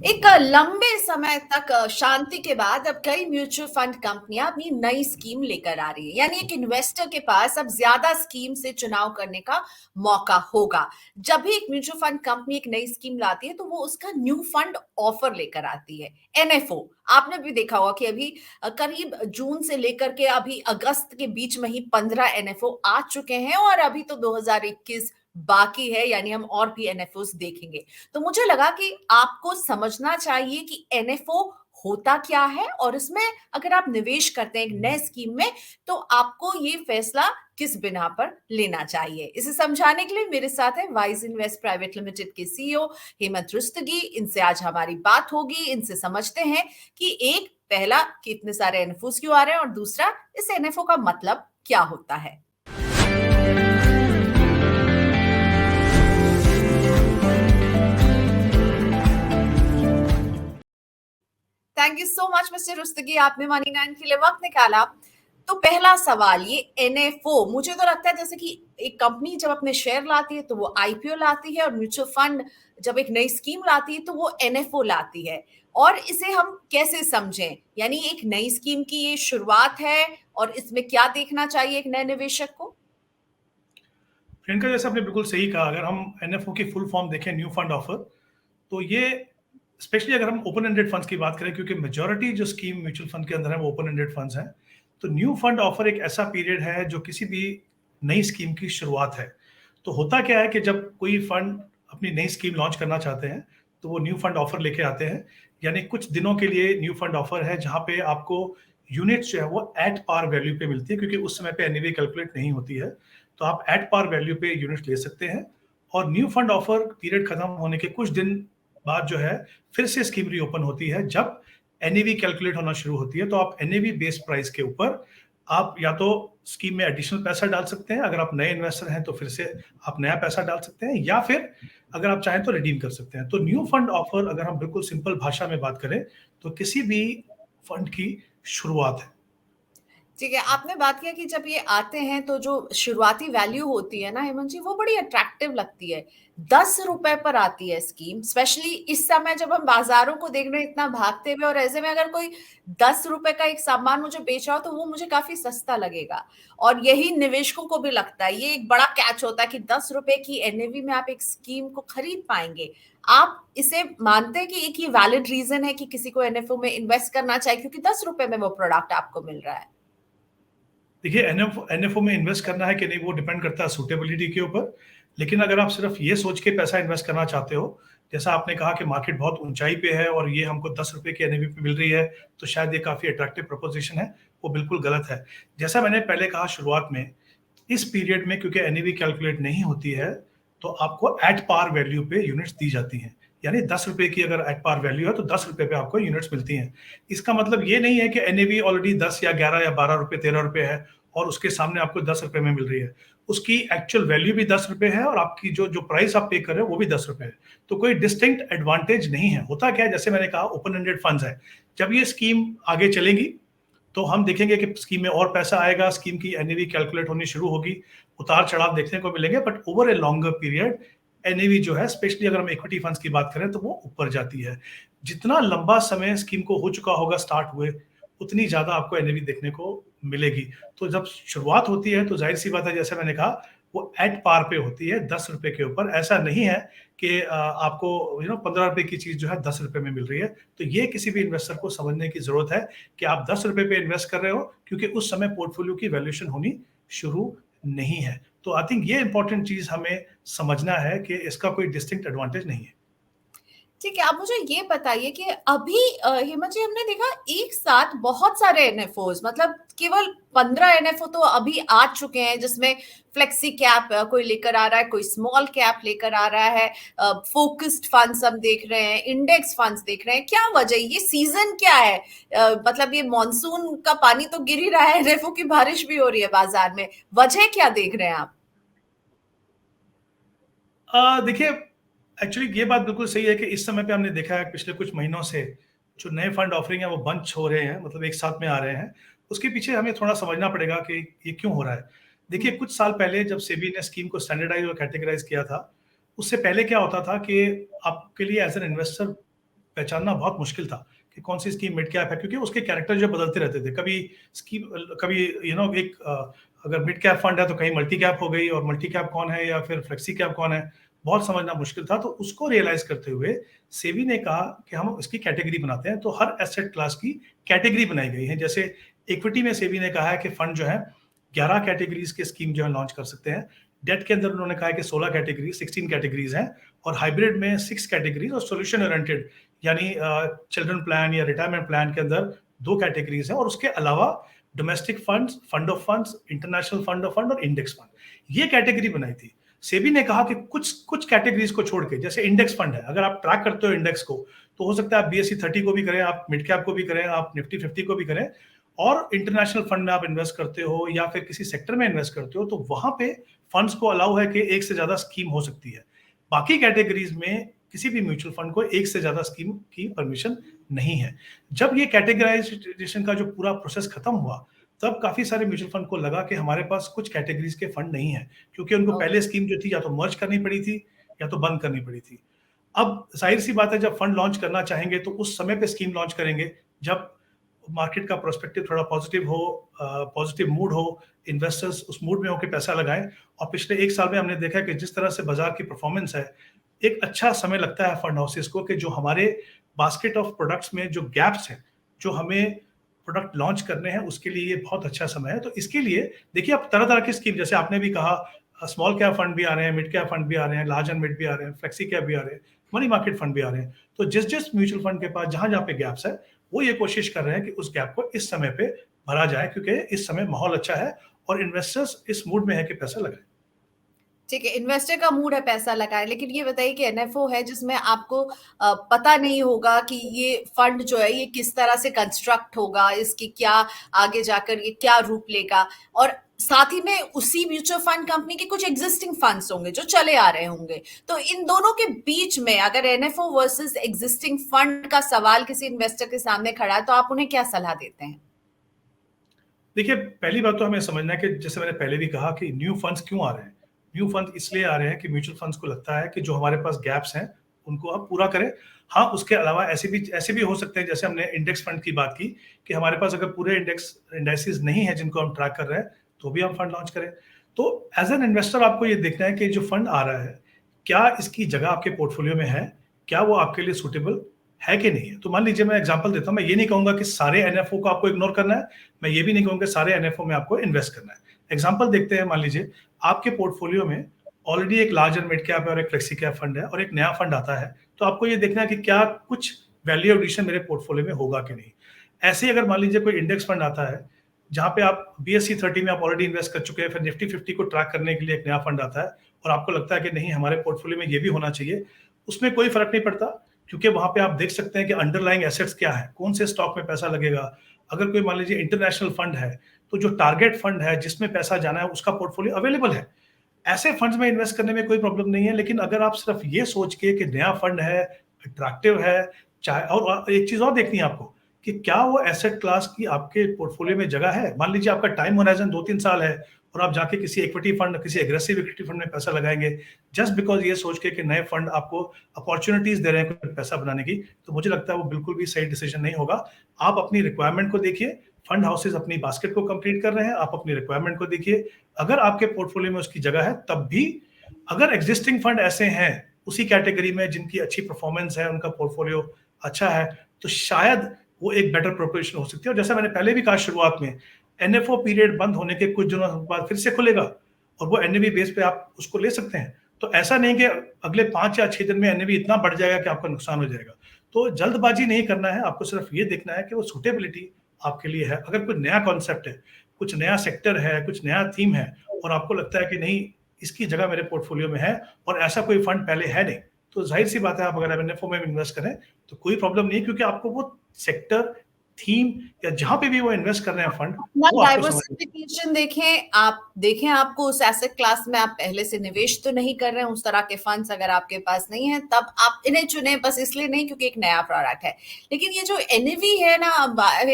एक लंबे समय तक शांति के बाद अब कई म्यूचुअल फंड कंपनियां अपनी नई स्कीम लेकर आ रही है। यानी एक इन्वेस्टर के पास अब ज्यादा स्कीम से चुनाव करने का मौका होगा। जब भी एक म्यूचुअल फंड कंपनी एक नई स्कीम लाती है तो वो उसका न्यू फंड ऑफर लेकर आती है, एनएफओ। आपने भी देखा होगा कि अभी करीब जून से लेकर के अभी अगस्त के बीच में ही 15 एनएफओ आ चुके हैं और अभी तो 2021 बाकी है, यानी हम और भी एनएफओस देखेंगे। तो मुझे लगा कि आपको समझना चाहिए कि एनएफओ होता क्या है और इसमें अगर आप निवेश करते हैं एक नए स्कीम में तो आपको ये फैसला किस बिना पर लेना चाहिए। इसे समझाने के लिए मेरे साथ है वाइज इन्वेस्ट प्राइवेट लिमिटेड के सीईओ हेमंत रुस्तगी। इनसे आज हमारी बात होगी। इनसे समझते हैं कि एक, पहला, कि इतने सारे एनएफओस क्यों आ रहे हैं और दूसरा, इस एनएफओ का मतलब क्या होता है। Thank you so much mister Rustagi, आपने मनी नाइन के लिए वक्त निकाला। तो पहला सवाल, ये एनएफओ, मुझे तो लगता है जैसे कि एक कंपनी जब अपने शेयर लाती है तो वो आईपीओ लाती है और म्यूचुअल फंड जब एक नई स्कीम लाती है तो वो एनएफओ लाती है। और इसे हम कैसे समझें, यानी एक नई स्कीम की ये शुरुआत है और इसमें क्या देखना चाहिए एक नए निवेशक को। प्रियंका, जैसे आपने बिल्कुल सही कहा, अगर हम एनएफओ की फुल फॉर्म देखें, न्यू फंड ऑफर, तो ये स्पेशली अगर हम ओपन एंडेड फंड्स की बात करें, क्योंकि मेजॉरिटी जो स्कीम म्यूचुअल फंड के अंदर है वो ओपन एंडेड फंड्स हैं, तो न्यू फंड ऑफर एक ऐसा पीरियड है जो किसी भी नई स्कीम की शुरुआत है। तो होता क्या है कि जब कोई फंड अपनी नई स्कीम लॉन्च करना चाहते हैं तो वो न्यू फंड ऑफर लेके आते हैं। यानी कुछ दिनों के लिए न्यू फंड ऑफर है जहां पे आपको यूनिट्स जो है वो एट पार वैल्यू पे मिलती है, क्योंकि उस समय पे एनएवी कैलकुलेट नहीं होती है। तो आप एट पार वैल्यू पे यूनिट्स ले सकते हैं। और न्यू फंड ऑफर पीरियड खत्म होने के कुछ दिन बाद जो है फिर से स्कीम रीओपन होती है, जब एनएवी कैलकुलेट होना शुरू होती है। तो आप एनएवी बेस प्राइस के ऊपर आप या तो स्कीम में एडिशनल पैसा डाल सकते हैं, अगर आप नए इन्वेस्टर हैं तो फिर से आप नया पैसा डाल सकते हैं, या फिर अगर आप चाहें तो रिडीम कर सकते हैं। तो न्यू फंड ऑफर, अगर हम बिल्कुल सिंपल भाषा में बात करें, तो किसी भी फंड की शुरुआत है। ठीक है, आपने बात किया कि जब ये आते हैं तो जो शुरुआती वैल्यू होती है ना हेमंत जी, वो बड़ी अट्रैक्टिव लगती है। 10 रुपए पर आती है स्कीम, स्पेशली इस समय जब हम बाजारों को देख रहे हैं इतना भागते हुए, और ऐसे में अगर कोई 10 रुपए का एक सामान मुझे बेच रहा हो तो वो मुझे काफी सस्ता लगेगा। और यही निवेशकों को भी लगता है, ये एक बड़ा कैच होता है कि 10 रुपए की एनएवी में आप एक स्कीम को खरीद पाएंगे। आप इसे मानते हैं कि एक ये वैलिड रीजन है कि किसी को एनएफओ में इन्वेस्ट करना चाहिए क्योंकि 10 रुपए में वो प्रोडक्ट आपको मिल रहा है। देखिए, एनएफओ में इन्वेस्ट करना है कि नहीं वो डिपेंड करता है सूटेबिलिटी के ऊपर। लेकिन अगर आप सिर्फ ये सोच के पैसा इन्वेस्ट करना चाहते हो, जैसा आपने कहा कि मार्केट बहुत ऊंचाई पे है और ये हमको 10 रुपए की एनएवी पे मिल रही है, तो शायद ये काफी अट्रैक्टिव प्रपोजिशन है, वो बिल्कुल गलत है। जैसा मैंने पहले कहा शुरुआत में, इस पीरियड में क्योंकि एनएवी कैलकुलेट नहीं होती है, तो आपको एट पार वैल्यू पे यूनिट्स दी जाती हैं। यानी 10 रुपए की अगर एट पार वैल्यू है तो 10 रुपए पे आपको यूनिट्स मिलती हैं। इसका मतलब ये नहीं है कि एनएवी ऑलरेडी 10 या 11 या 12 रुपए, 13 रुपए है और उसके सामने आपको 10 रुपए में मिल रही है। उसकी एक्चुअल वैल्यू भी 10 रुपए है और आपकी जो जो प्राइस आप पे कर रहे हो वो भी 10 रुपए है। तो कोई डिस्टिंक्ट एडवांटेज नहीं है। होता क्या है, जैसे मैंने कहा, ओपन एंडेड फंड्स है। जब ये स्कीम आगे चलेंगी तो हम देखेंगे कि स्कीम में और पैसा आएगा, स्कीम की एनएवी कैलकुलेट होनी शुरू होगी, उतार चढ़ाव देखने को मिलेंगे, but over a longer period NAV जो है, स्पेशली अगर हम इक्विटी फंड्स की बात करें, तो वो ऊपर जाती है। जितना लंबा समय स्कीम को हो चुका होगा स्टार्ट हुए, उतनी ज्यादा आपको एनएवी देखने को मिलेगी। तो जब शुरुआत होती है तो जाहिर सी बात है, जैसे मैंने कहा, वो एट पार पे होती है 10 रुपए के ऊपर। ऐसा नहीं है कि आपको 15 रुपए की चीज जो है 10 रुपए में मिल रही है। तो ये किसी भी इन्वेस्टर को समझने की जरूरत है कि आप 10 रुपए पे इन्वेस्ट कर रहे हो, क्योंकि उस समय पोर्टफोलियो की वैल्यूएशन होनी शुरू नहीं है। तो आई थिंक ये इंपॉर्टेंट चीज हमें समझना है कि इसका कोई डिस्टिंक्ट एडवांटेज नहीं है। ठीक है, आप मुझे ये बताइए कि अभी हेमंत जी, हमने देखा एक साथ बहुत सारे एनएफओज, मतलब केवल 15 एनएफओ तो अभी आ चुके हैं, जिसमें फ्लेक्सी कैप कोई लेकर आ रहा है, कोई स्मॉल कैप लेकर आ रहा है, फोकस्ड फंड्स हम देख रहे हैं, इंडेक्स फंड्स देख रहे हैं। क्या वजह, ये सीजन क्या है? मतलब ये मॉनसून का पानी तो गिर ही रहा है, एनएफओ की बारिश भी हो रही है बाजार में, वजह क्या देख रहे हैं आप? देखिए, एक्चुअली ये बात बिल्कुल सही है कि इस समय पे हमने देखा है पिछले कुछ महीनों से जो नए फंड ऑफरिंग है वो बंच हो रहे हैं, मतलब एक साथ में आ रहे हैं। उसके पीछे हमें थोड़ा समझना पड़ेगा कि ये क्यों हो रहा है। देखिए, कुछ साल पहले जब सेबी ने स्कीम को स्टैंडर्डाइज और कैटेगराइज किया था, उससे पहले क्या होता था कि आपके लिए एज एन इन्वेस्टर पहचानना बहुत मुश्किल था कि कौन सी स्कीम मिड कैप है, क्योंकि उसके कैरेक्टर जो बदलते रहते थे। कभी स्कीम, कभी एक अगर मिड कैप फंड है तो कहीं मल्टी कैप हो गई, और मल्टी कैप कौन है या फिर फ्लेक्सी कैप कौन है, बहुत समझना मुश्किल था। तो उसको रियलाइज करते हुए सेबी ने कहा कि हम इसकी कैटेगरी बनाते हैं। तो हर एसेट क्लास की कैटेगरी बनाई गई है। जैसे इक्विटी में सेबी ने कहा है कि फंड जो है 11 कैटेगरीज के स्कीम जो है लॉन्च कर सकते हैं। डेट के अंदर उन्होंने कहा है कि 16 कैटेगरी 16 कैटेगरीज हैं, और हाइब्रिड में 6 कैटेगरीज, और सोल्यूशन ओरिएंटेड यानी चिल्ड्रन प्लान या रिटायरमेंट प्लान के अंदर 2 कैटेगरीज हैं। और उसके अलावा domestic funds, fund of funds, international fund of fund और इंडेक्स फंड, ये कैटेगरी बनाई थी। सेबी ने कहा कि कुछ कुछ कैटेगरीज को छोड़ के, जैसे इंडेक्स फंड है, अगर आप ट्रैक करते हो इंडेक्स को, तो हो सकता है आप बीएसई 30 को भी करें, आप मिड कैप को भी करें, आप निफ्टी 50 को भी करें, और इंटरनेशनल फंड में आप इन्वेस्ट करते हो या फिर किसी सेक्टर में इन्वेस्ट करते हो, तो वहां पे फंड्स को अलाउ है कि एक से ज्यादा स्कीम हो सकती है। बाकी कैटेगरीज में किसी भी म्यूचुअल फंड को एक से ज्यादा स्कीम की परमिशन नहीं है। जब ये कैटेगराइजेशन का जो पूरा प्रोसेस खत्म हुआ, तब काफी सारे म्यूचुअल फंड को लगा कि हमारे पास कुछ कैटेगरीज के फंड नहीं है, क्योंकि उनको पहले स्कीम जो थी या तो मर्ज करनी पड़ी थी या तो बंद करनी पड़ी थी। अब जाहिर सी बात है, जब फंड लॉन्च करना चाहेंगे तो उस समय पे स्कीम लॉन्च करेंगे जब मार्केट का प्रोस्पेक्टिव थोड़ा पॉजिटिव हो, पॉजिटिव मूड हो, इन्वेस्टर्स उस मूड में होकर पैसा लगाएं। और पिछले 1 साल में हमने देखा कि जिस तरह से बाजार की परफॉर्मेंस है, एक अच्छा समय लगता है फंड हाउसेस को कि जो हमारे बास्केट ऑफ प्रोडक्ट्स में जो गैप्स हैं, जो हमें प्रोडक्ट लॉन्च करने हैं, उसके लिए ये बहुत अच्छा समय है। तो इसके लिए देखिए, आप तरह तरह की स्कीम, जैसे आपने भी कहा, स्मॉल कैप फंड भी आ रहे हैं, मिड कैप फंड भी आ रहे हैं, लार्ज एंड मिड भी आ रहे हैं, फ्लेक्सी कैप भी आ रहे हैं, मनी मार्केट फंड भी आ रहे हैं। तो जिस जिस म्यूचुअल फंड के पास जहां जहां पे गैप्स है, वो ये कोशिश कर रहे हैं कि उस गैप को इस समय पे भरा जाए, क्योंकि इस समय माहौल अच्छा है और इन्वेस्टर्स इस मूड में है कि पैसा लगाए। ठीक है, इन्वेस्टर का मूड है पैसा लगाए, लेकिन ये बताइए कि एनएफओ है जिसमें आपको पता नहीं होगा कि ये फंड जो है ये किस तरह से कंस्ट्रक्ट होगा, इसकी क्या आगे जाकर ये क्या रूप लेगा, और साथ ही में उसी म्यूचुअल फंड कंपनी के कुछ एग्जिस्टिंग फंड्स होंगे जो चले आ रहे होंगे। तो इन दोनों के बीच में अगर एनएफओ वर्सेस एग्जिस्टिंग फंड का सवाल किसी इन्वेस्टर के सामने खड़ा है, तो आप उन्हें क्या सलाह देते हैं? देखिए, पहली बात तो हमें समझना है कि जैसे मैंने पहले भी कहा कि न्यू फंड्स क्यों आ रहे हैं। न्यू फंड इसलिए आ रहे हैं कि म्यूचुअल फंड्स को लगता है कि जो हमारे पास गैप्स हैं उनको आप पूरा करें। हाँ, उसके अलावा ऐसे भी हो सकते हैं, जैसे हमने इंडेक्स फंड की बात की, कि हमारे पास अगर पूरे इंडेक्सेस नहीं है जिनको हम ट्रैक कर रहे हैं, तो भी हम फंड लॉन्च करें। तो एज एन इन्वेस्टर आपको ये देखना है कि जो फंड आ रहा है, क्या इसकी जगह आपके पोर्टफोलियो में है, क्या वो आपके लिए सुटेबल है कि नहीं है। तो मान लीजिए, मैं एग्जांपल देता हूं, मैं ये नहीं कहूंगा कि सारे एनएफओ को आपको इग्नोर करना है, मैं ये भी नहीं कहूंगा सारे एनएफओ में आपको इन्वेस्ट करना है। एग्जांपल देखते हैं, मान लीजिए आपके पोर्टफोलियो में ऑलरेडी एक लार्ज एंड मिड कैप है और एक फ्लेक्सी कैप फंड है और एक नया फंड आता है, तो आपको ये देखना है कि क्या कुछ वैल्यू एडिशन मेरे पोर्टफोलियो में होगा कि नहीं। ऐसे ही अगर मान लीजिए कोई इंडेक्स फंड आता है जहां पे आप बीएसई 30 में आप ऑलरेडी इन्वेस्ट कर चुके हैं, फिर निफ्टी 50 को ट्रैक करने के लिए एक नया फंड आता है और आपको लगता है कि नहीं, हमारे पोर्टफोलियो में ये भी होना चाहिए, उसमें कोई फर्क नहीं पड़ता, क्योंकि वहां पे आप देख सकते हैं कि अंडरलाइंग एसेट्स क्या है, कौन से स्टॉक में पैसा लगेगा। अगर कोई मान लीजिए इंटरनेशनल फंड है, तो जो टारगेट फंड है जिसमें पैसा जाना है उसका पोर्टफोलियो अवेलेबल है। ऐसे फंड्स में इन्वेस्ट करने में कोई प्रॉब्लम नहीं है। लेकिन अगर आप सिर्फ ये सोच के कि नया फंड है, अट्रैक्टिव है, चाहे, और एक चीज और देखनी है आपको कि क्या वो एसेट क्लास की आपके पोर्टफोलियो में जगह है। मान लीजिए आपका टाइम होराइजन 2-3 साल है और आप जाके किसी इक्विटी फंड, किसी एग्रेसिव इक्विटी फंड में पैसा लगाएंगे जस्ट बिकॉज ये सोच के कि नए फंड आपको अपॉर्चुनिटीज दे रहे हैं पैसा बनाने की, तो मुझे लगता है वो बिल्कुल भी सही डिसीजन नहीं होगा। आप अपनी रिक्वायरमेंट को देखिए, फंड हाउसेस अपनी बास्केट को कंप्लीट कर रहे हैं, आप अपनी रिक्वायरमेंट को देखिए, अगर आपके पोर्टफोलियो में उसकी जगह है तब भी। अगर एग्जिस्टिंग फंड ऐसे हैं उसी कैटेगरी में जिनकी अच्छी परफॉर्मेंस है, उनका पोर्टफोलियो अच्छा है, तो शायद वो एक बेटर प्रोपोजिशन हो सकती है। और जैसा मैंने पहले भी कहा शुरुआत में, एनएफओ पीरियड बंद होने के कुछ दिनों बाद फिर से खुलेगा और वो एनएवी बेस पे आप उसको ले सकते हैं। तो ऐसा नहीं कि अगले 5 या 6 दिन में एनएवी इतना बढ़ जाएगा कि आपका नुकसान हो जाएगा। तो जल्दबाजी नहीं करना है, आपको सिर्फ ये देखना है कि वो सुटेबिलिटी आपके लिए है। अगर कोई नया कॉन्सेप्ट है, कुछ नया सेक्टर है, कुछ नया थीम है और आपको लगता है कि नहीं, इसकी जगह मेरे पोर्टफोलियो में है और ऐसा कोई फंड पहले है नहीं, तो जाहिर सी बात है आप अगर एनएफओ में इन्वेस्ट करें तो कोई प्रॉब्लम नहीं है, क्योंकि आपको वो सेक्टर, थीम या जहां पे भी वो इन्वेस्ट कर रहे हैं फंड, वो आपको समझ। डाइवर्सिफिकेशन देखें आपको उस एसेट क्लास में आप पहले से निवेश तो नहीं कर रहे हैं, उस तरह के फंड्स अगर आपके पास नहीं है तब आप इन्हें चुने, बस इसलिए नहीं क्योंकि एक नया प्रोडक्ट है। लेकिन ये जो एनएवी है ना,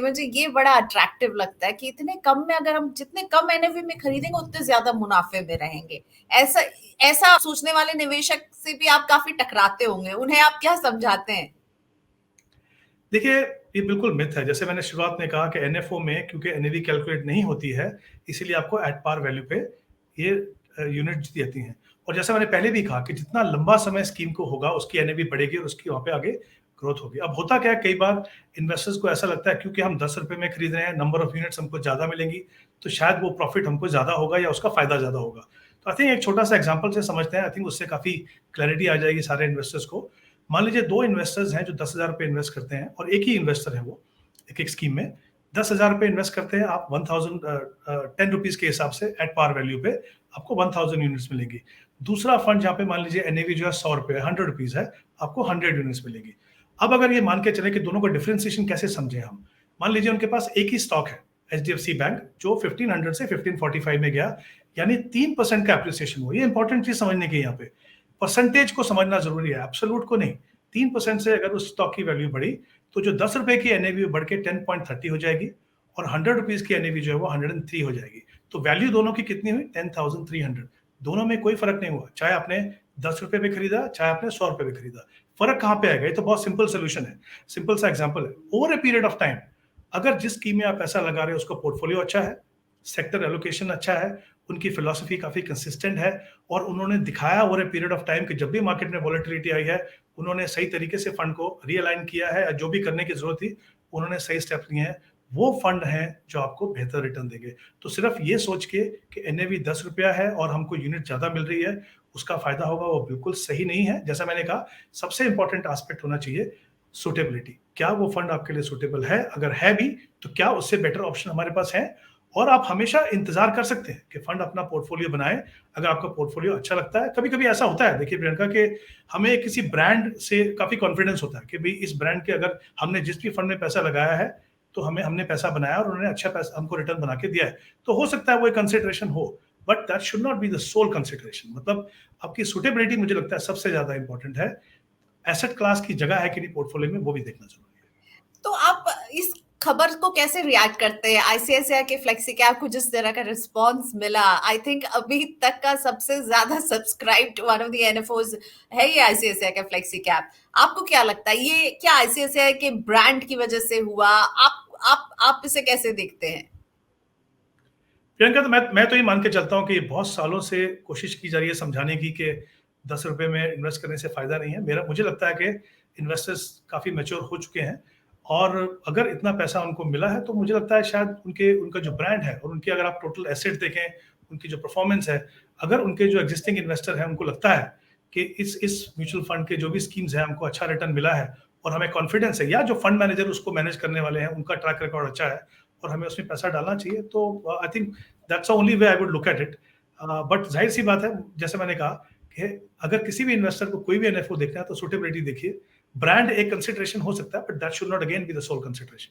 मुझे ये बड़ा अट्रैक्टिव लगता है कि इतने कम में, अगर हम जितने कम एनएवी में खरीदेंगे उतने ज्यादा मुनाफे में रहेंगे। ऐसा ऐसा सोचने वाले निवेशक से भी आप काफी टकराते होंगे, उन्हें आप क्या समझाते हैं? देखिए, ये बिल्कुल मिथ है। जैसे मैंने शुरुआत में कहा कि एनएफओ में क्योंकि एनएवी कैलकुलेट नहीं होती है, इसीलिए आपको एट पार वैल्यू पे ये यूनिट देती हैं। और जैसा मैंने पहले भी कहा कि जितना लंबा समय स्कीम को होगा, उसकी एनएवी बढ़ेगी और उसकी वहाँ पे आगे ग्रोथ होगी। अब होता क्या है, कई बार इन्वेस्टर्स को ऐसा लगता है क्योंकि हम ₹10 में खरीद रहे हैं, नंबर ऑफ यूनिट्स हमको ज़्यादा मिलेंगी, तो शायद वो प्रॉफिट हमको ज़्यादा होगा या उसका फ़ायदा ज़्यादा होगा। तो आई थिंक एक छोटा-सा एग्ज़ाम्पल से समझते हैं, आई थिंक उससे काफ़ी क्लैरिटी आ जाएगी सारे इन्वेस्टर्स को। मान लीजिए 2 इन्वेस्टर्स हैं जो ₹10,000 इन्वेस्ट करते हैं और एक ही इन्वेस्टर है वो, एक-एक स्कीम में। ₹10,000 इन्वेस्ट करते हैं आप 1000 ₹10 के हिसाब से एट पार वैल्यू पे आपको 1000 यूनिट्स मिलेंगी। दूसरा फंड जहाँ पे मान लीजिए एनएवी जो है ₹100 ₹100 है, आपको 100 यूनिट्स मिलेगी। अब अगर ये मान के चलें कि दोनों का डिफरेंशिएशन कैसे समझें हम? मान लीजिए उनके पास एक ही स्टॉक है, एचडीएफसी बैंक, जो 1500 से 1545 में गया, यानी 3% का एप्रिसिएशन हुआ। ये इंपॉर्टेंट चीज़ समझने की है यहाँ पे। परसेंटेज को समझना ज़रूरी है, एब्सोल्यूट को नहीं। 3% से अगर उस स्टॉक की वैल्यू बढ़ी, तो जो ₹10 की एनएवी बढ़ के 10.30 हो जाएगी और ₹100 की एनएवी जो है वो 103 हो जाएगी। तो वैल्यू दोनों की कितनी हुई? 10,300। दोनों में कोई फ़र्क नहीं हुआ, चाहे आपने ₹10 पे खरीदा, चाहे आपने ₹100 पे खरीदा। फ़र्क कहाँ पे आएगा? ये तो बहुत सिंपल सॉल्यूशन है, सिंपल सा एग्ज़ाम्पल है। Over a period of time, अगर जिस स्कीम में आप पैसा लगा रहे हो उसका पोर्टफोलियो अच्छा है, सेक्टर एलोकेशन अच्छा है, उनकी फिलॉसफी काफ़ी कंसिस्टेंट है और उन्होंने दिखाया over a period of time कि जब भी मार्केट में वॉलेटिलिटी आई है, उन्होंने सही तरीके से फंड को रीअलाइन किया है, जो भी करने की ज़रूरत थी, उन्होंने सही स्टेप्स लिए हैं। वो फंड हैं जो आपको बेहतर रिटर्न देंगे। तो सिर्फ ये सोच के कि एनएवी ₹10 है और हमको यूनिट ज़्यादा मिल रही है, उसका फ़ायदा होगा, वो बिल्कुल सही नहीं है। जैसा मैंने कहा, सबसे इम्पोर्टेंट एस्पेक्ट होना चाहिए सूटेबिलिटी। क्या वो फंड आपके लिए सूटेबल है? अगर है भी, तो क्या उससे बेटर ऑप्शन हमारे पास है? और आप हमेशा इंतज़ार कर सकते हैं कि फंड अपना पोर्टफोलियो बनाए, अगर आपका पोर्टफोलियो अच्छा लगता है। कभी-कभी ऐसा होता है, देखिए प्रियंका, कि हमें किसी ब्रांड से काफ़ी कॉन्फिडेंस होता है कि भई इस ब्रांड के अगर हमने जिस भी फंड में पैसा लगाया है, तो हमने पैसा बनाया और उन्होंने अच्छा पैसा हमको रिटर्न बना के दिया है। तो हो सकता है वो एक कंसिडरेशन हो, but that should not be the sole consideration. मतलब आपकी सूटेबिलिटी मुझे लगता है सबसे ज़्यादा इम्पोर्टेंट है। एसेट क्लास की जगह है कि नहीं पोर्टफोलियो में, वो भी देखना ज़रूरी है। तो आप इस खबर को कैसे रिएक्ट करते हैं? आईसीआईसीआई के फ्लेक्सी कैप को जिस तरह का रिस्पॉन्स मिला, आई थिंक अभी तक का सबसे ज्यादा सब्सक्राइब्ड वन ऑफ द एनएफओज है ये आईसीआईसीआई का फ्लेक्सी कैप। आपको क्या लगता है, ये क्या आईसीआईसीआई के ब्रांड की वजह से हुआ? आप इसे कैसे देखते हैं? प्रियंका, तो मैं तो ये मान के चलता हूँ कि बहुत सालों से कोशिश की जा रही है समझाने की कि ₹10 में इन्वेस्ट करने से फ़ायदा नहीं है। मुझे लगता है कि इन्वेस्टर्स काफ़ी मैच्योर हो चुके हैं और अगर इतना पैसा उनको मिला है, तो मुझे लगता है शायद उनका जो ब्रांड है और उनकी अगर आप टोटल एसेट देखें, उनकी जो परफ़ॉर्मेंस है, अगर उनके जो एक्जिस्टिंग इन्वेस्टर हैं, उनको लगता है कि इस म्यूचुअल फंड के जो भी स्कीम्स हैं, हमको अच्छा रिटर्न मिला है और हमें कॉन्फिडेंस है, या जो फंड मैनेजर उसको मैनेज करने वाले हैं, उनका ट्रैक रिकॉर्ड अच्छा है और हमें उसमें पैसा डालना चाहिए, तो I think that's the only way I would look at it. But ज़ाहिर सी बात है, जैसे मैंने कहा कि अगर किसी भी इन्वेस्टर को कोई भी एनएफओ देखना है, तो सूटेबिलिटी देखिए। ब्रांड एक कंसिडरेशन हो सकता है, but that should not again be the sole consideration.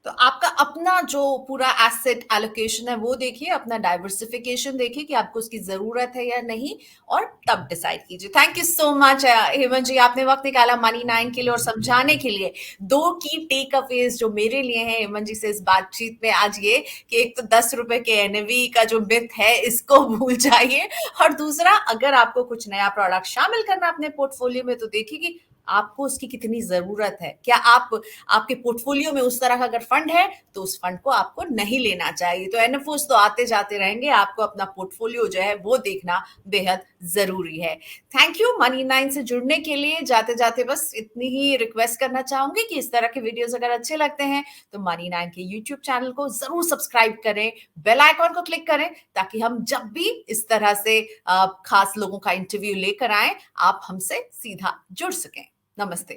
तो आपका अपना जो पूरा एसेट एलोकेशन है वो देखिए, अपना डाइवर्सिफिकेशन देखिए कि आपको उसकी जरूरत है या नहीं, और तब डिसाइड कीजिए। Thank you so much Hemant ji, आपने वक्त निकाला मनी 9 के लिए और समझाने के लिए। दो की टेक अवेज जो मेरे लिए हैं हेमंत जी से इस बातचीत में आज, ये कि एक तो ₹10 के एनएवी का जो मिथ है इसको भूल जाइए, और दूसरा, अगर आपको कुछ नया प्रोडक्ट शामिल करना अपने पोर्टफोलियो में, तो देखिए कि आपको उसकी कितनी जरूरत है। क्या आपके पोर्टफोलियो में उस तरह का अगर फंड है, तो उस फंड को आपको नहीं लेना चाहिए। तो एनएफओस तो आते जाते रहेंगे, आपको अपना पोर्टफोलियो जो है वो देखना बेहद जरूरी है। थैंक यू मनी 9 से जुड़ने के लिए। जाते जाते बस इतनी ही रिक्वेस्ट करना चाहूंगी कि इस तरह के वीडियोस अगर अच्छे लगते हैं, तो मनी 9 के यूट्यूब चैनल को जरूर सब्सक्राइब करें, बेल आइकॉन को क्लिक करें, ताकि हम जब भी इस तरह से खास लोगों का इंटरव्यू लेकर आए, आप हमसे सीधा जुड़ सकें। नमस्ते।